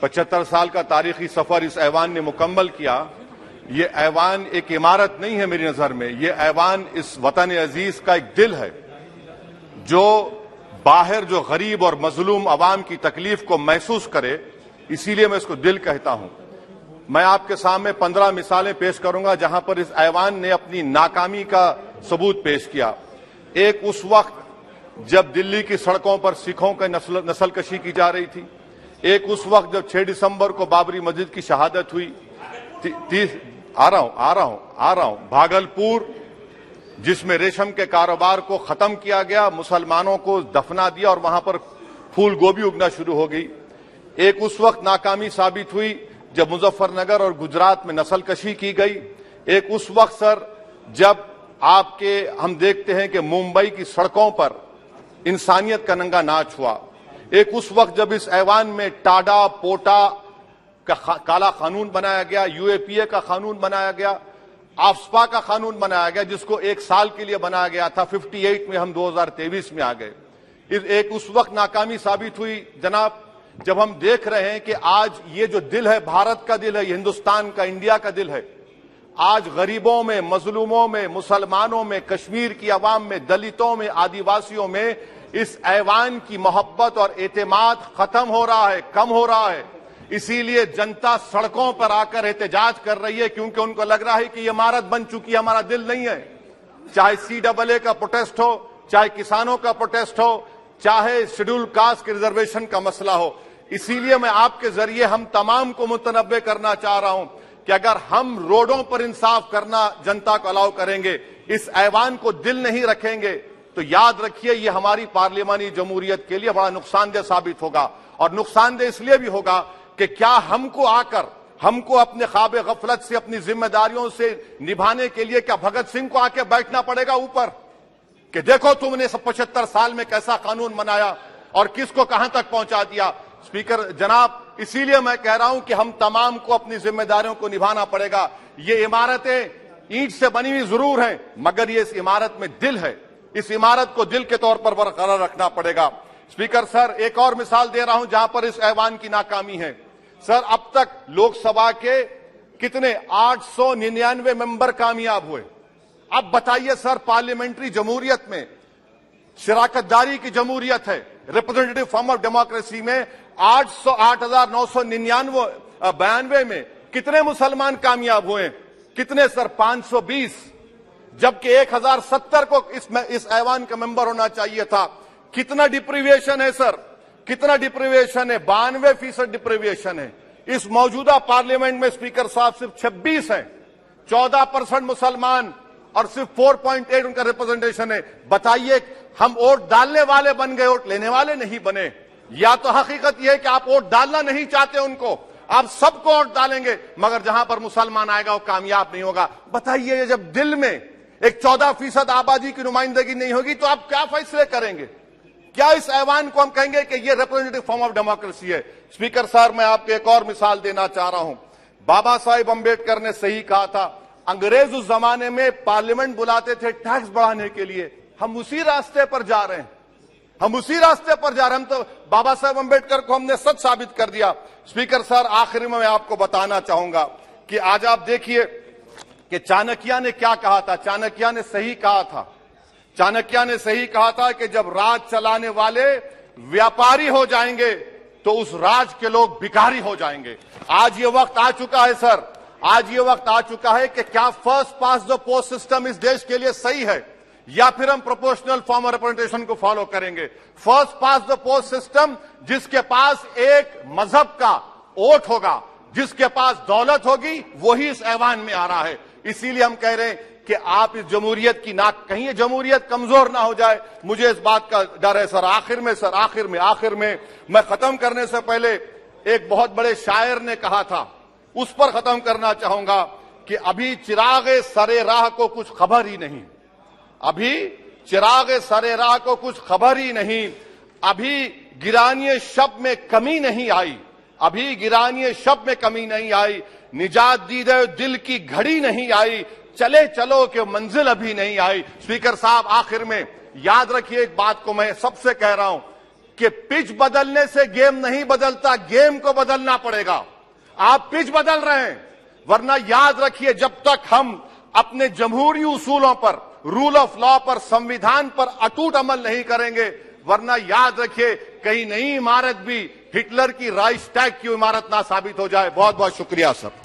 75 साल का तारीखी सफर इस ऐवान ने मुकम्मल किया। ये ऐवान एक इमारत नहीं है मेरी नजर में, ये ऐवान इस वतन अजीज का एक दिल है जो बाहर जो गरीब और मजलूम अवाम की तकलीफ को महसूस करे, इसीलिए मैं इसको दिल कहता हूं। मैं आपके सामने 15 मिसालें पेश करूंगा जहां पर इस ऐवान ने अपनी नाकामी का सबूत पेश किया। एक उस वक्त जब दिल्ली की सड़कों पर सिखों की नस्लकशी की जा रही थी, एक उस वक्त जब 6 दिसंबर को बाबरी मस्जिद की शहादत हुई, आ रहा हूं भागलपुर जिसमें रेशम के कारोबार को खत्म किया गया, मुसलमानों को दफना दिया और वहां पर फूल गोभी उगना शुरू हो गई। एक उस वक्त नाकामी साबित हुई जब मुजफ्फरनगर और गुजरात में नस्लकशी की गई। एक उस वक्त सर जब हम देखते हैं कि मुंबई की सड़कों पर इंसानियत का नंगा नाच हुआ। एक उस वक्त जब इस ऐवान में टाडा पोटा का काला कानून बनाया गया, यूएपीए का कानून बनाया गया, आफ्सपा का कानून बनाया गया जिसको 1 साल के लिए बनाया गया था, 58 में हम 2023 में आ गए। एक उस वक्त नाकामी साबित हुई जनाब जब हम देख रहे हैं कि आज ये जो दिल है, भारत का दिल है, हिंदुस्तान का, इंडिया का दिल है, आज गरीबों में, मजलूमों में, मुसलमानों में, कश्मीर की आवाम में, दलितों में, आदिवासियों में इस ऐवान की मोहब्बत और एतमाद खत्म हो रहा है, कम हो रहा है। इसीलिए जनता सड़कों पर आकर एहतजाज कर रही है क्योंकि उनको लग रहा है कि ये इमारत बन चुकी है, हमारा दिल नहीं है। चाहे CAA का प्रोटेस्ट हो, चाहे किसानों का प्रोटेस्ट हो, चाहे शेड्यूल कास्ट के रिजर्वेशन का मसला हो। इसीलिए मैं आपके जरिए हम तमाम को मुतनब्बे करना चाह रहा हूं कि अगर हम रोडों पर इंसाफ करना जनता को अलाउ करेंगे, इस ऐवान को दिल नहीं रखेंगे, तो याद रखिए ये हमारी पार्लियामानी जमहूरियत के लिए बड़ा नुकसानदेह साबित होगा। और नुकसानदेह इसलिए भी होगा कि क्या हमको अपने ख्वाब गफलत से, अपनी जिम्मेदारियों से निभाने के लिए क्या भगत सिंह को आके बैठना पड़ेगा ऊपर कि देखो तुमने 75 साल में कैसा कानून बनाया और किसको कहां तक पहुंचा दिया। स्पीकर जनाब, इसीलिए मैं कह रहा हूं कि हम तमाम को अपनी जिम्मेदारियों को निभाना पड़ेगा। ये इमारतें ईंट से बनी हुई जरूर हैं, मगर ये इस इमारत में दिल है, इस इमारत को दिल के तौर पर बरकरार रखना पड़ेगा। स्पीकर सर, एक और मिसाल दे रहा हूं जहां पर इस ऐवान की नाकामी है। सर, अब तक लोकसभा के कितने 899 मेंबर कामयाब हुए। अब बताइए सर, पार्लियामेंट्री जमहूरियत में, शराकतदारी की जमहूरियत है, रिप्रेजेंटेटिव फॉर्म ऑफ डेमोक्रेसी में 8,992 में कितने मुसलमान कामयाब हुए? कितने सर? 520, जबकि 1070 को इस ऐवान का मेंबर होना चाहिए था। कितना डिप्रीविएशन है सर? कितना डिप्रीविएशन है? 92% डिप्रीविएशन है। इस मौजूदा पार्लियामेंट में स्पीकर साहब सिर्फ 26 हैं, 14% मुसलमान और सिर्फ 4.8 उनका रिप्रेजेंटेशन है। बताइए, हम वोट डालने वाले बन गए, वोट लेने वाले नहीं बने। या तो हकीकत यह है कि आप वोट डालना नहीं चाहते उनको, आप सबको वोट डालेंगे, मगर जहां पर मुसलमान आएगा वो कामयाब नहीं होगा। बताइए, जब दिल में एक 14% आबादी की नुमाइंदगी नहीं होगी तो आप क्या फैसले करेंगे? क्या इस ऐवान को हम कहेंगे कि ये रिप्रेजेंटेटिव फॉर्म ऑफ डेमोक्रेसी है? स्पीकर साहब, मैं आपको एक और मिसाल देना चाह रहा हूं। बाबा साहेब अंबेडकर ने सही कहा था, अंग्रेज उस जमाने में पार्लियामेंट बुलाते थे टैक्स बढ़ाने के लिए। हम उसी रास्ते पर जा रहे हैं, हम उसी रास्ते पर जा रहे हैं। हम तो बाबा साहेब अंबेडकर को हमने सच साबित कर दिया। स्पीकर सर, आखिर में मैं आपको बताना चाहूंगा कि आज आप देखिए कि चाणक्य ने क्या कहा था। चाणक्य ने सही कहा था। चाणक्य ने सही कहा था कि जब राज चलाने वाले व्यापारी हो जाएंगे तो उस राज के लोग भिखारी हो जाएंगे। आज ये वक्त आ चुका है सर, आज ये वक्त आ चुका है कि क्या first pass the post system इस देश के लिए सही है या फिर हम प्रोपोर्शनल फॉर्म ऑफ रिप्रेजेंटेशन को फॉलो करेंगे। First pass the post system, जिसके पास एक मजहब का वोट होगा, जिसके पास दौलत होगी, वही इस ऐवान में आ रहा है। इसीलिए हम कह रहे हैं कि आप इस जमहूरियत की नाक, कहीं ये जमहूरियत कमजोर ना हो जाए, मुझे इस बात का डर है सर। आखिर में मैं खत्म करने से पहले एक बहुत बड़े शायर ने कहा था, उस पर खत्म करना चाहूंगा कि अभी चिराग सरे राह को कुछ खबर ही नहीं, अभी चिराग सरे राह को कुछ खबर ही नहीं, अभी गिरानिए शब में कमी नहीं आई, अभी गिरानिए शब में कमी नहीं आई, निजात दीदे दिल की घड़ी नहीं आई, चले चलो कि मंजिल अभी नहीं आई। स्पीकर साहब, आखिर में याद रखिए एक बात को मैं सबसे कह रहा हूं कि पिच बदलने से गेम नहीं बदलता, गेम को बदलना पड़ेगा। आप पिच बदल रहे हैं, वरना याद रखिए जब तक हम अपने जमहूरी उसूलों पर, रूल ऑफ लॉ पर, संविधान पर अटूट अमल नहीं करेंगे, वरना याद रखिए कहीं नई इमारत भी हिटलर की राइक्सटैग की इमारत ना साबित हो जाए। बहुत बहुत शुक्रिया सर।